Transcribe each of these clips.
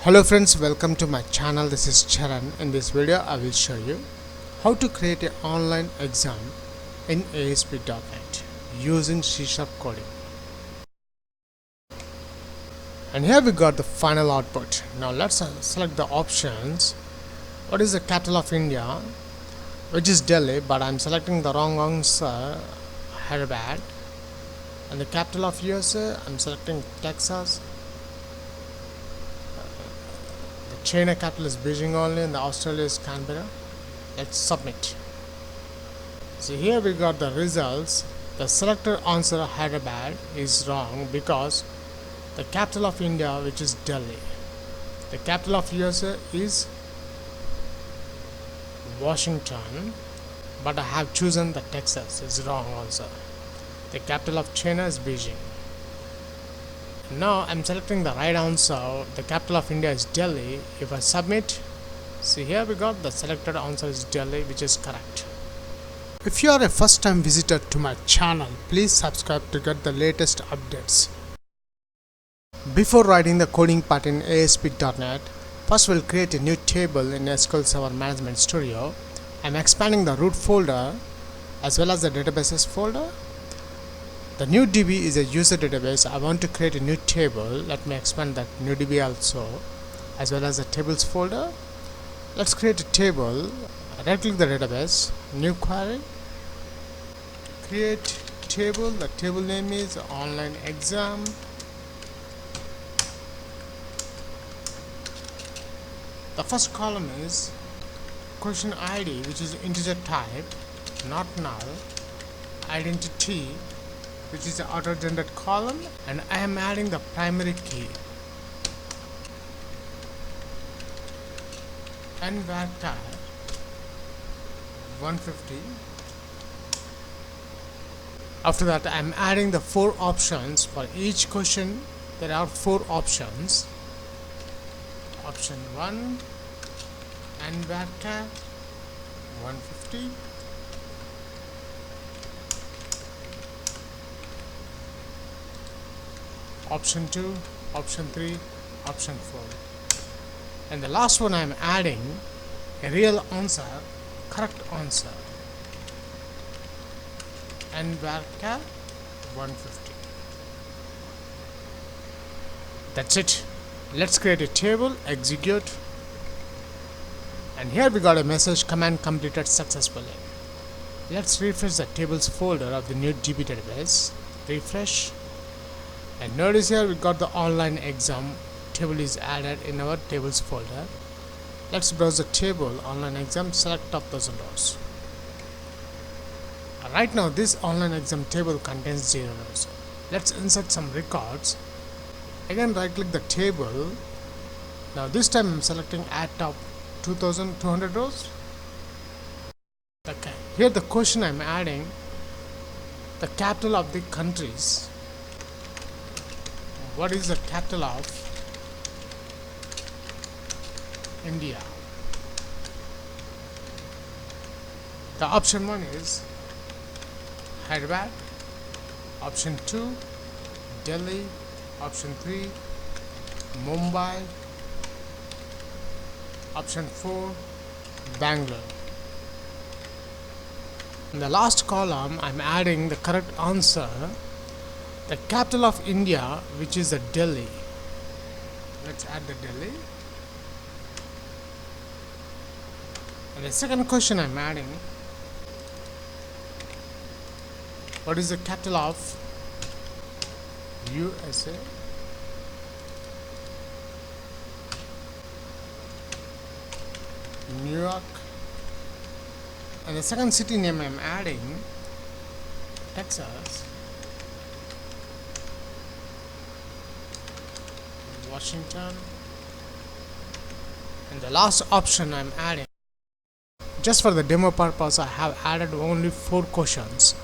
Hello friends, welcome to my channel. This is Charan. In this video I will show you how to create an online exam in ASP.NET using C# coding. And here we got the final output. Now let's select the options. What is the capital of India? Which is Delhi, but I'm selecting the wrong answer, Hyderabad. And the capital of USA, I'm selecting Texas. China capital is Beijing only, and the Australia is Canberra. Let's submit. So here we got the results. The selected answer Hyderabad is wrong because the capital of India, which is Delhi. The capital of USA is Washington, but I have chosen the Texas. Is wrong answer. The capital of China is Beijing. Now I'm selecting the right answer. The capital of India is Delhi. If I submit, see here we got the selected answer is Delhi, which is correct. If you are a first time visitor to my channel, please subscribe to get the latest updates. Before writing the coding part in ASP.NET, first we'll create a new table in SQL Server Management Studio. I'm expanding the root folder as well as the databases folder. The new DB is a user database. I want to create a new table. Let me expand that new DB also, as well as the tables folder. Let's create a table. Right click the database, new query, create table. The table name is online exam. The first column is question ID, which is integer type, not null, identity, which is the auto generated column, and I am adding the primary key and vector 150. After that I am adding the 4 options. For each question there are 4 options. Option 1 and vector 150. Option 2, option 3, option 4. And the last one I am adding a real answer, correct answer, and vector 150. That's it. Let's create a table, execute. And here we got a message, command completed successfully. Let's refresh the tables folder of the new DB database. Refresh. And notice here we got the online exam table is added in our tables folder. Let's browse the table online exam, select top 1000 rows. Right now this online exam table contains 0 rows. Let's insert some records. Again right click the table. Now this time I'm selecting add top 2200 rows. Okay, here the question I'm adding the capital of the countries. What is the capital of India? The option 1 is Hyderabad, option 2 Delhi, option 3 Mumbai, option 4 Bangalore. In the last column I'm adding the correct answer, the capital of India, which is the Delhi. Let's add the Delhi. And the second question I'm adding, what is the capital of USA? New York. And the second city name I'm adding, Texas. Washington. And the last option I'm adding, just for the demo purpose, I have added only 4 questions.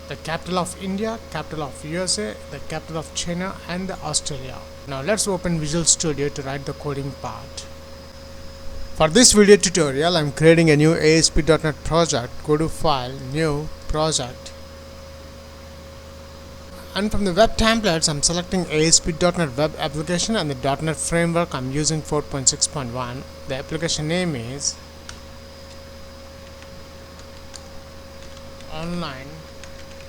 The capital of India, capital of USA, the capital of China, and the Australia. Now let's open Visual Studio to write the coding part. For this video tutorial I'm creating a new ASP.NET project. Go to File, New, Project. And from the web templates, I'm selecting ASP.NET Web Application and the .NET Framework. I'm using 4.6.1. The application name is Online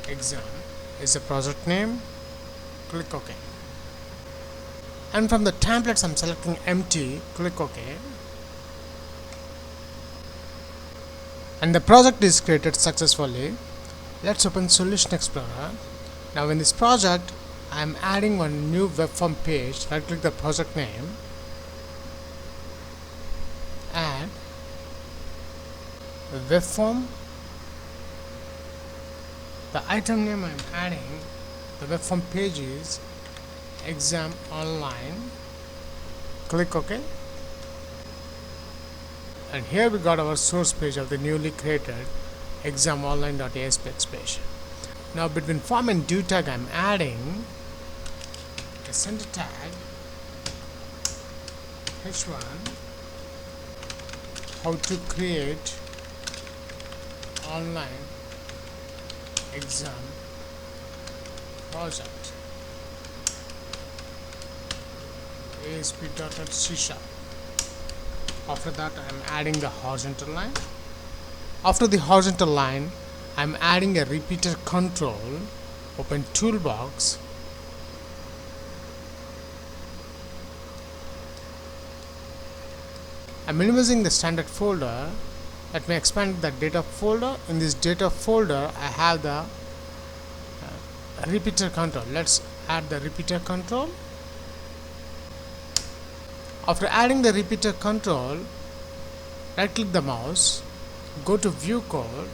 Exam is the project name. Click OK. And from the templates, I'm selecting empty. Click OK. And the project is created successfully. Let's open Solution Explorer. Now in this project, I am adding one new web form page. Right click the project name, add web form. The item name I am adding, the web form page is Exam Online. Click OK. And here we got our source page of the newly created examonline.aspx page. Now between form and due tag, I am adding a center tag h1, how to create online exam project, ASP.NET C#. After that, I am adding the horizontal line. After the horizontal line, I am adding a repeater control. Open toolbox. I am minimizing the standard folder. Let me expand the data folder. In this data folder, I have the repeater control. Let's add the repeater control. After adding the repeater control, right click the mouse, go to view code.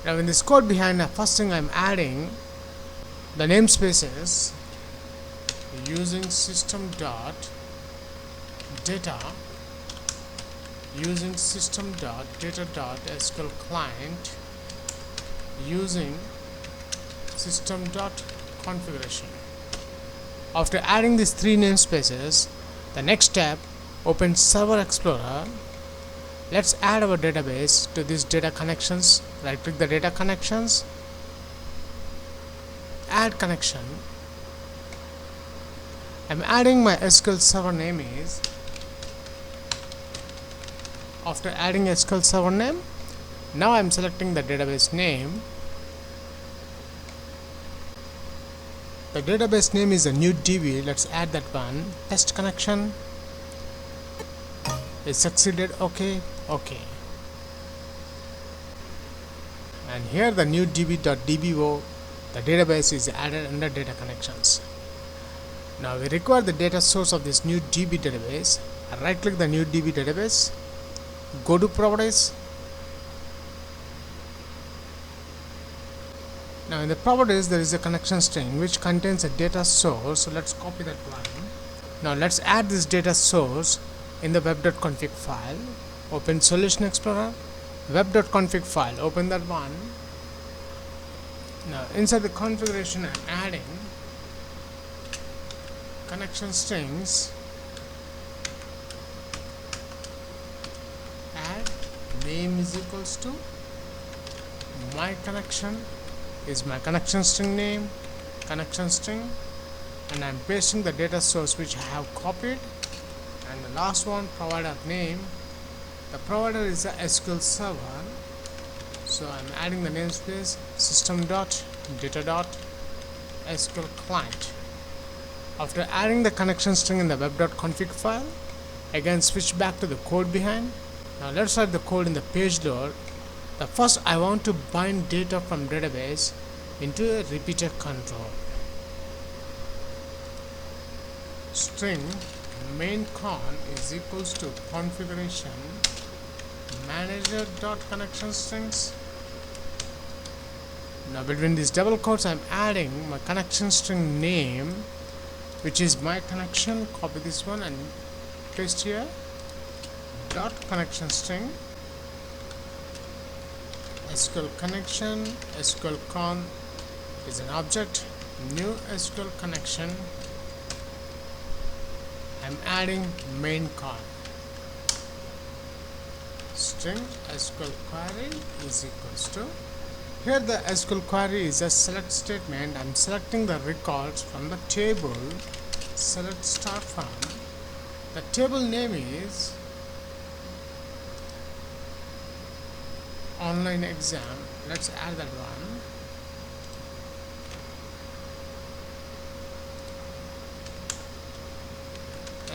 Now in this code behind, the first thing I am adding the namespaces using system.data, using system.data.sql client, using system.configuration. After adding these three namespaces, the next step, open Server Explorer. Let's add our database to these data connections. Right click the data connections, add connection. I'm adding my SQL Server name is. After adding SQL Server name, now I'm selecting the database name. The database name is a new DB. Let's add that one. Test connection. It succeeded. OK. OK. And here the new db.dbo, the database is added under data connections. Now we require the data source of this new DB database. Right click the new DB database, go to properties. Now in the properties, there is a connection string which contains a data source. So let's copy that one. Now let's add this data source in the web.config file. Open Solution Explorer, web.config file, open that one. Now inside the configuration, I'm adding connection strings, add name is equals to my connection is my connection string name, connection string, and I'm pasting the data source which I have copied. And the last one, provider name. The provider is a SQL Server, so I'm adding the namespace system.data.sql client. After adding the connection string in the web.config file, again switch back to the code behind. Now let's write the code in the page load. The first, I want to bind data from database into a repeater control. String main con is equals to configuration manager.connection strings. Now between these double quotes, I'm adding my connection string name, which is my connection. Copy this one and paste here. Dot connection string, SQL connection, SQL con is an object, new SQL connection. I'm adding main con. String SQL query is equals to Here the SQL query is a select statement. I'm selecting the records from the table select start from. The table name is online exam. Let's add that one.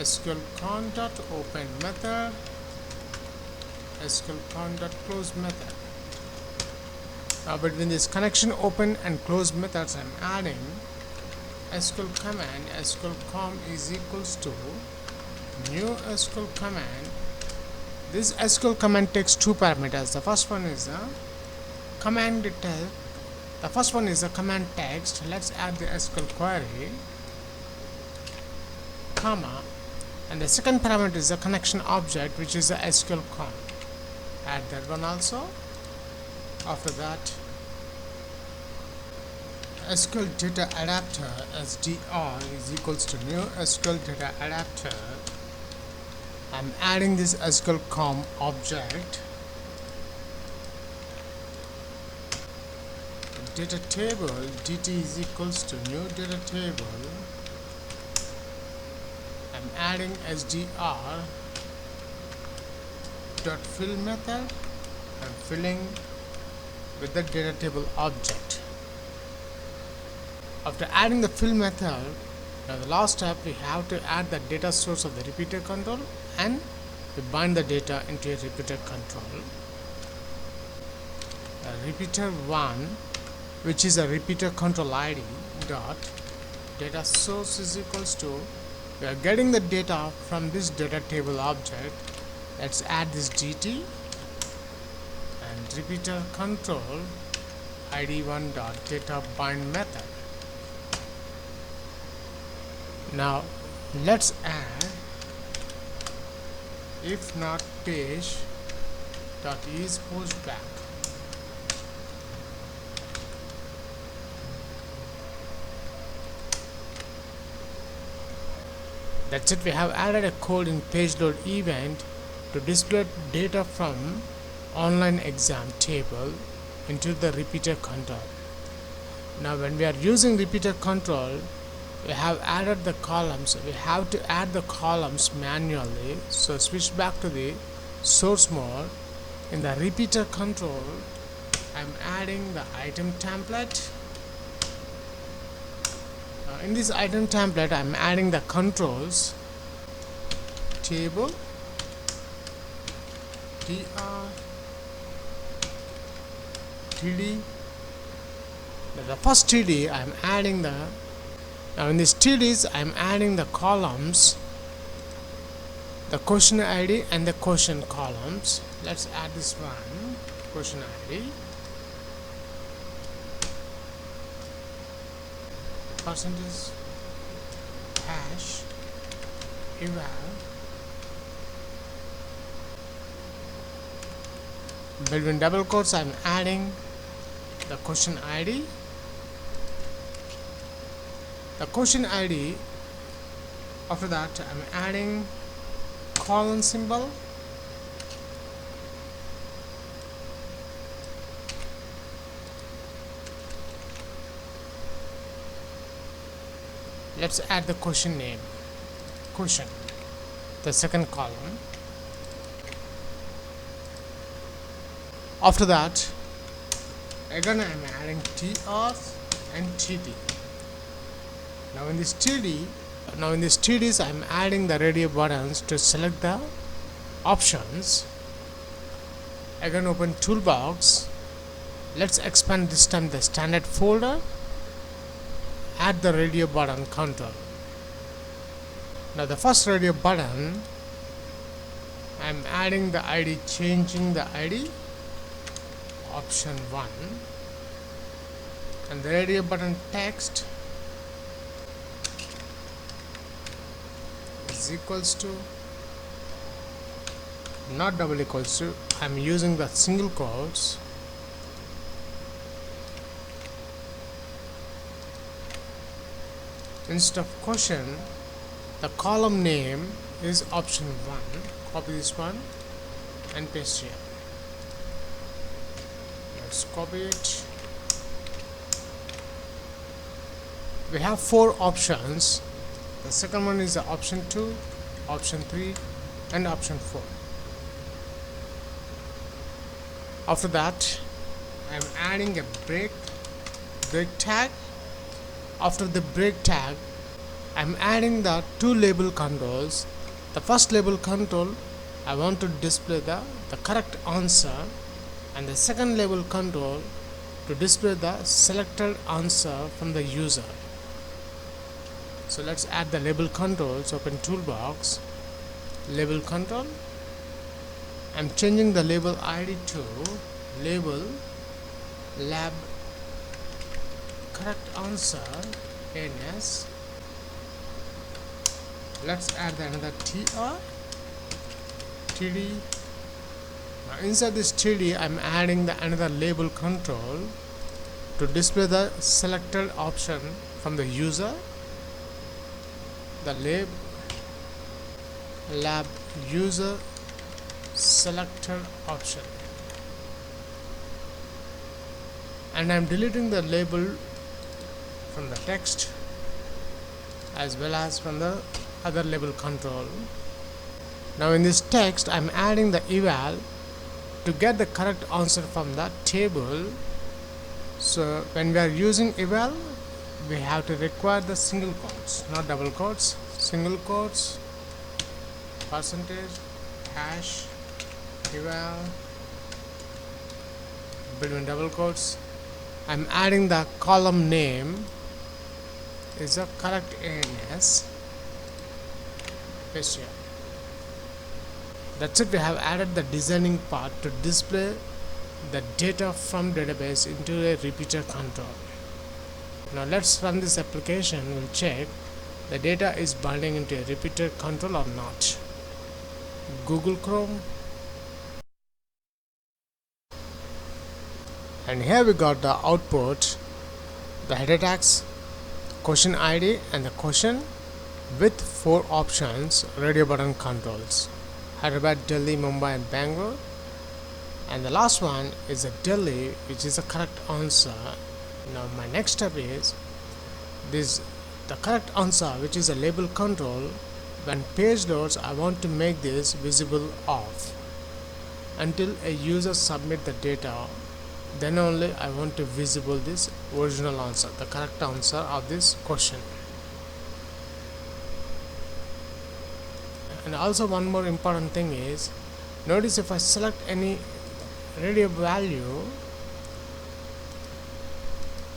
SQL con.open method, SQL con.close method. Now between this connection open and close methods, I'm adding SQL command. SQL com is equals to new SQL command. This SQL command takes two parameters. The first one is the command detail. The first one is the command text. Let's add the SQL query, comma, and the second parameter is the connection object, which is the SQL con. Add that one also. After that, SQL data adapter SDR is equals to new SQL data adapter. I'm adding this SQL com object. Data table dt is equals to new data table. I'm adding SDR dot fill method. I'm filling with the data table object. After adding the fill method, now the last step, we have to add the data source of the repeater control and we bind the data into a repeater control. Repeater 1, which is a repeater control ID dot data source is equals to, we are getting the data from this data table object. Let's add this dt and repeater control id1 dot data bind method. Now let's add if not page dot is post back. That's it. We have added a code in page load event to display data from online exam table into the repeater control. Now when we are using repeater control, we have added the columns. We have to add the columns manually. So switch back to the source mode. In the repeater control, I'm adding the item template. In this item template, I'm adding the controls table tr td. The first td I'm adding the, now in this tds I'm adding the columns, the question id and the question columns. Let's add this one, question id, percentage hash eval, between double quotes I'm adding the question id, the question id. After that I'm adding colon symbol, let's add the question name, question, the second column. After that, again I am adding tr and td. Now in this tds I am adding the radio buttons to select the options. Again open toolbox. Let's expand this time the standard folder. Add the radio button control. Now the first radio button, I am adding the ID, changing the ID, option 1, and the radio button text is equals to, not double equals to, I am using the single quotes. Instead of question, the column name is option 1. Copy this one and paste here. Let's copy it we have four options. The second one is the option 2, option 3 and option 4. After that, I am adding a break tag. After the break tag, I am adding the two label controls. The first label control, I want to display the correct answer, and the second label control to display the selected answer from the user. So let's add the label controls. Open toolbox, label control. I'm changing the label ID to label lab correct answer NS. Let's add another TD. Now inside this TD, I'm adding the another label control to display the selected option from the user. The lab user selected option, and I'm deleting the label from the text as well as from the other label control. Now in this text, I'm adding the eval to get the correct answer from the table. So when we are using eval, we have to require the single quotes, not double quotes. Single quotes, percentage, hash, eval, between double quotes. I'm adding the column name is the correct ANS. Paste here. That's it. We have added the designing part to display the data from database into a repeater control. Now let's run this application. We'll check the data is binding into a repeater control or not. Google Chrome, and here we got the output, the header tags, question ID and the question with four options, radio button controls: Hyderabad, Delhi, Mumbai and Bangalore. And the last one is a Delhi, which is the correct answer. Now my next step is the correct answer, which is a label control. When page loads, I want to make this visible off until a user submit the data. Then only I want to visible this original answer, the correct answer of this question. And also one more important thing is, notice if I select any radio value,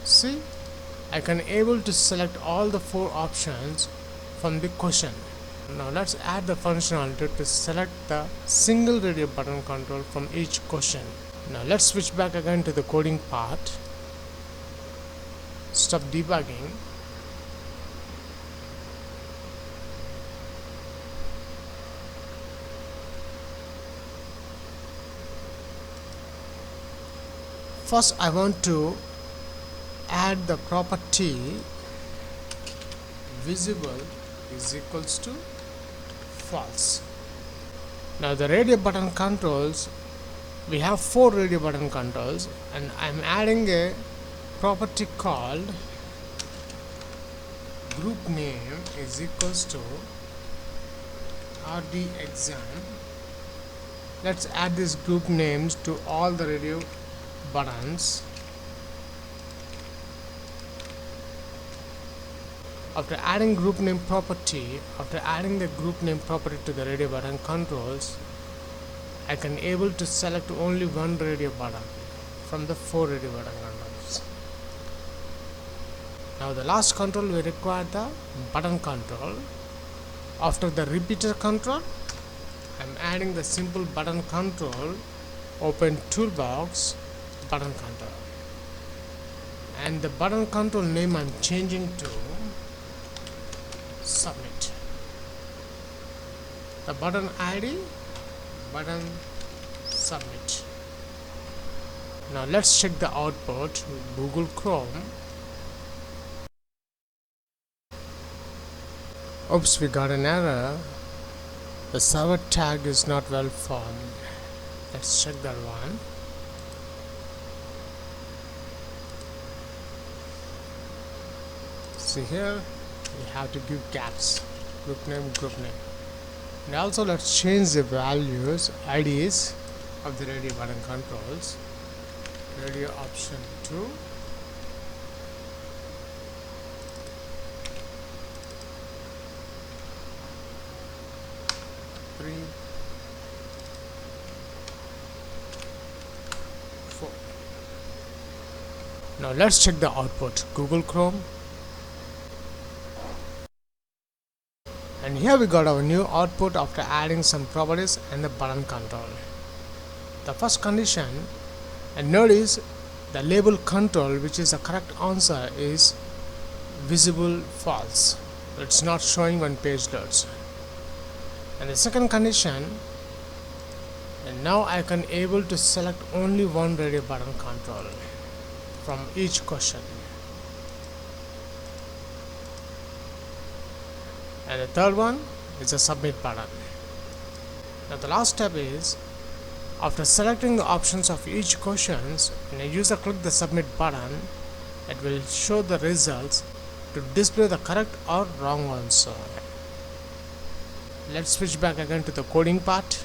see, I can able to select all the four options from the question. Now let's add the functionality to select the single radio button control from each question. Now let's switch back again to the coding part. Stop debugging. First I want to add the property visible is equals to false. Now the radio button controls, we have four radio button controls, and I'm adding a property called group name is equals to RD exam. Let's add these group names to all the radio buttons. After adding group name property, after adding the group name property to the radio button controls, I can able to select only one radio button from the four radio button controls. Now the last control, we require the button control. After the repeater control, I'm adding the simple button control. Open toolbox, button control, and the button control name I'm changing to submit. The button ID, button submit. Now let's check the output. Google Chrome. Oops, we got an error. The server tag is not well formed. Let's check that one. See here, we have to give gaps, group name, and also let's change the values, IDs of the radio button controls. Radio option 2, three, 4. Now let's check the output. Google Chrome, and here we got our new output after adding some properties and the button control. The first condition, and notice the label control, which is the correct answer, is visible false. It's not showing when page loads. And the second condition, and now I can able to select only one radio button control from each question. And the third one is a submit button. Now the last step is, after selecting the options of each questions, when a user click the submit button, it will show the results to display the correct or wrong answer. Let's switch back again to the coding part.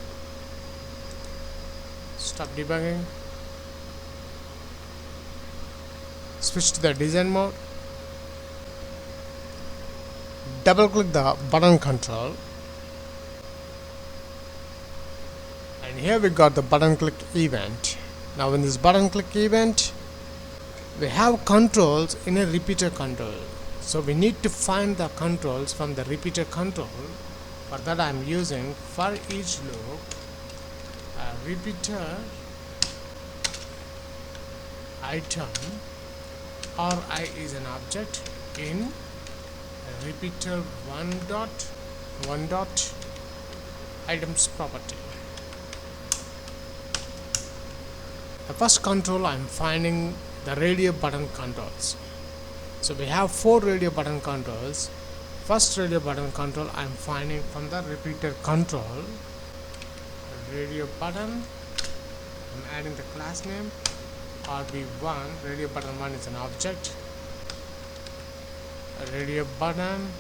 Stop debugging. Switch to the design mode. Double click the button control, and here we got the button click event. Now in this button click event, we have controls in a repeater control, so we need to find the controls from the repeater control. For that I am using for each loop a repeater item. Ri is an object in repeater 1.1 items property. The first control I am finding the radio button controls. So we have 4 radio button controls. First radio button control I am finding from the repeater control. Radio button, I am adding the class name RB1. Radio button 1 is an object. Radio button,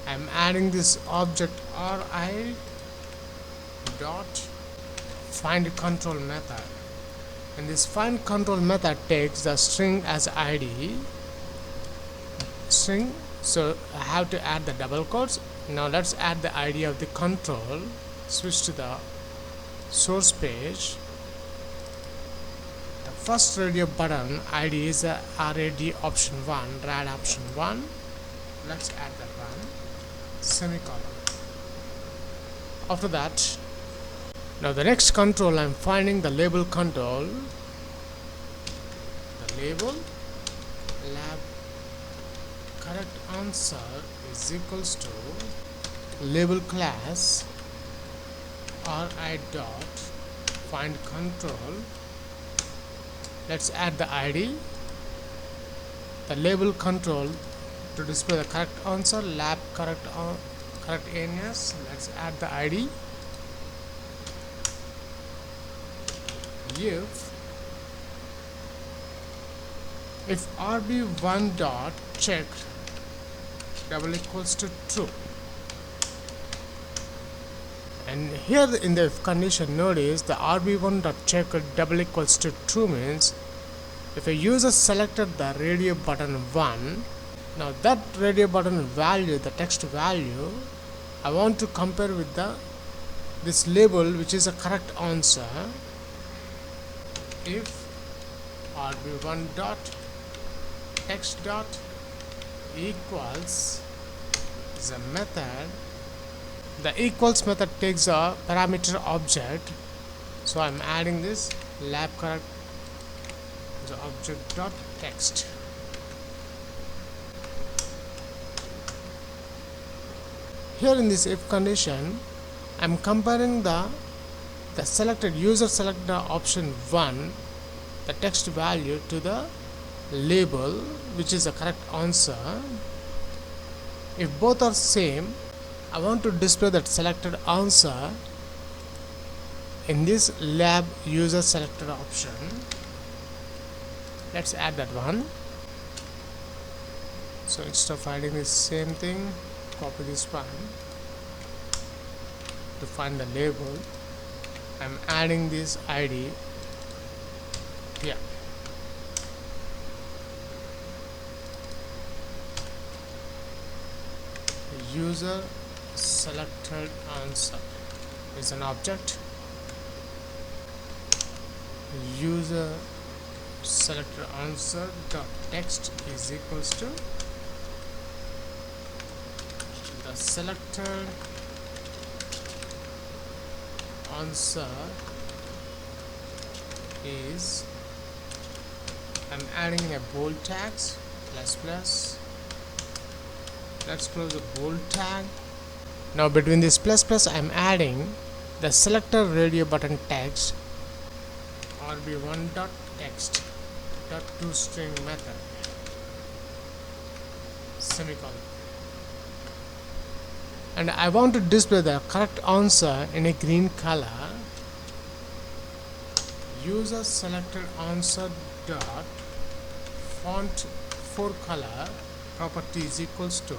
I am adding this object Ri dot find control method, and this find control method takes the string as ID string, so I have to add the double quotes. Now let's add the ID of the control. Switch to the source page. The first radio button ID is a RAD option 1, rad option 1. Let's add that one, semicolon. After that, now the next control I am finding the label control. The label lab correct answer is equals to label class Ri dot find control. Let's add the ID, the label control to display the correct answer, lab correct alias. Let's add the ID. If RB1 dot checked double equals to true, and here in the if condition, notice the RB1 dot checked double equals to true means if a user selected the radio button 1, now that radio button value, the text value, I want to compare with this label which is a correct answer. If RB1 dot text dot equals is a method, the equals method takes a parameter object, so I'm adding this lab correct the object dot text. Here in this if condition, I'm comparing the selected user select the option 1, the text value, to the label which is the correct answer. If both are same, I want to display that selected answer in this lab user selected option. Let's add that one. So instead of adding the same thing, copy this one. To find the label, I'm adding this ID here. User selected answer is an object. User selected answer dot text is equals to the selected answer is, I'm adding in a bold tags plus. Let's close the bold tag. Now between this plus I'm adding the selector radio button text rb1 dot text dot toString method semicolon, and I want to display the correct answer in a green color. User selected answer dot font 4 color property is equals to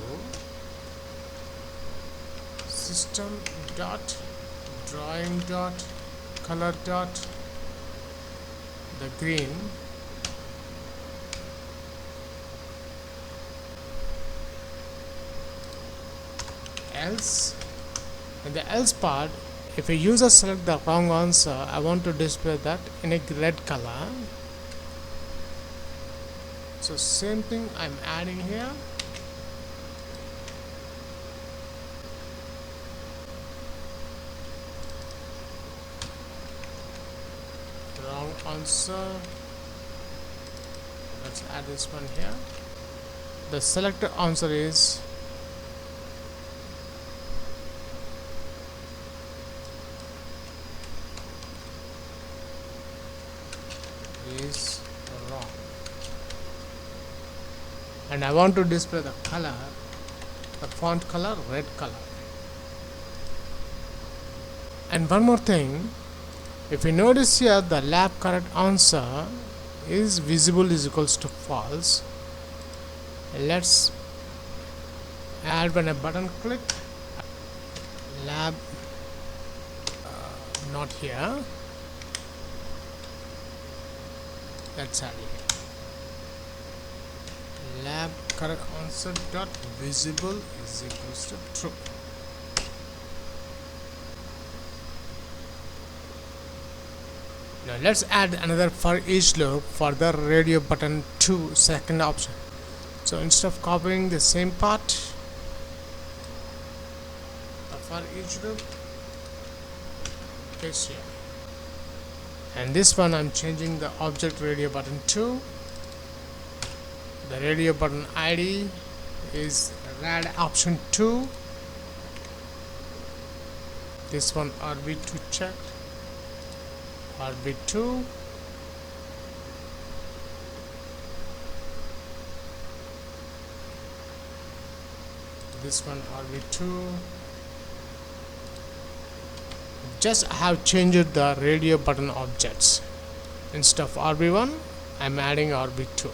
system dot drawing dot color dot the green else. In the else part, if a user select the wrong answer, I want to display that in a red color. So same thing I'm adding here. Wrong answer. Let's add this one here. The selected answer is wrong, and I want to display the color, the font color red color. And one more thing, if you notice here the lab correct answer is visible is equals to false. Let's add when a button click lab not here. Let's add it. Lab correct answer dot visible is equals to true. Now let's add another for each loop for the radio button 2 second option. So instead of copying the same part for each loop, paste here. And this one I'm changing the object radio button 2. The radio button ID is rad option 2. This one RB2 checked. RB2. This one RB2. Just have changed the radio button objects. Instead of RB1, I'm adding RB2.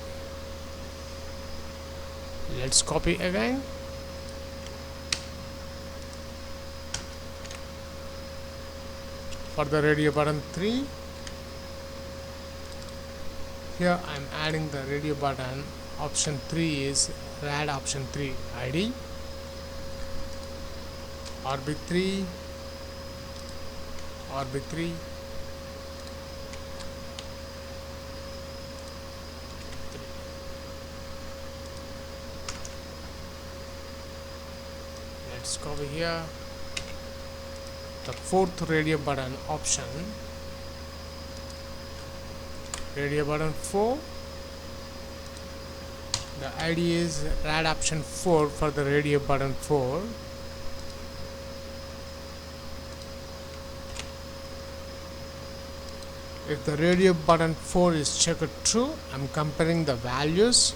Let's copy again. For the radio button 3, here I'm adding the radio button option 3 is rad option 3 ID. RB3. RB3, let's go over here. The fourth radio button option, radio button 4. The ID is rad option 4 for the radio button 4. If the radio button 4 is checked true, I'm comparing the values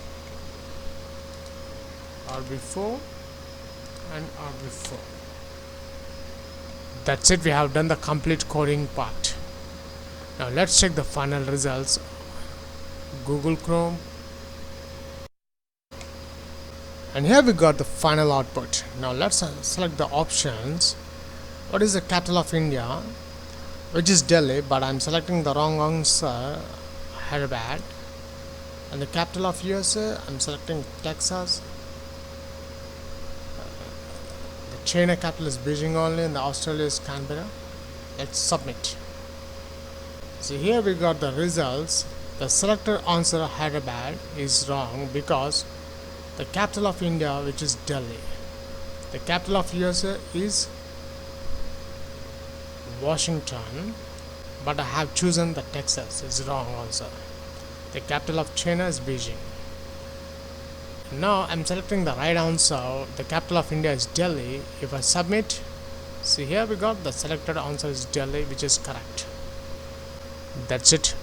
RB4 and RB4. That's it, we have done the complete coding part. Now let's check the final results. Google Chrome, And here we got the final output. Now let's select the options. What is the capital of India? Which is Delhi, but I'm selecting the wrong answer, Hyderabad. And the capital of USA, I'm selecting Texas. The China capital is Beijing only, and the Australia is Canberra. Let's submit. So here we got the results. The selected answer Hyderabad is wrong because the capital of India, which is Delhi. The capital of USA is Washington, but I have chosen the Texas. It's wrong answer. The capital of China is Beijing. Now I'm selecting the right answer. The capital of India is Delhi. If I submit, see here we got the selected answer is Delhi, which is correct. That's it.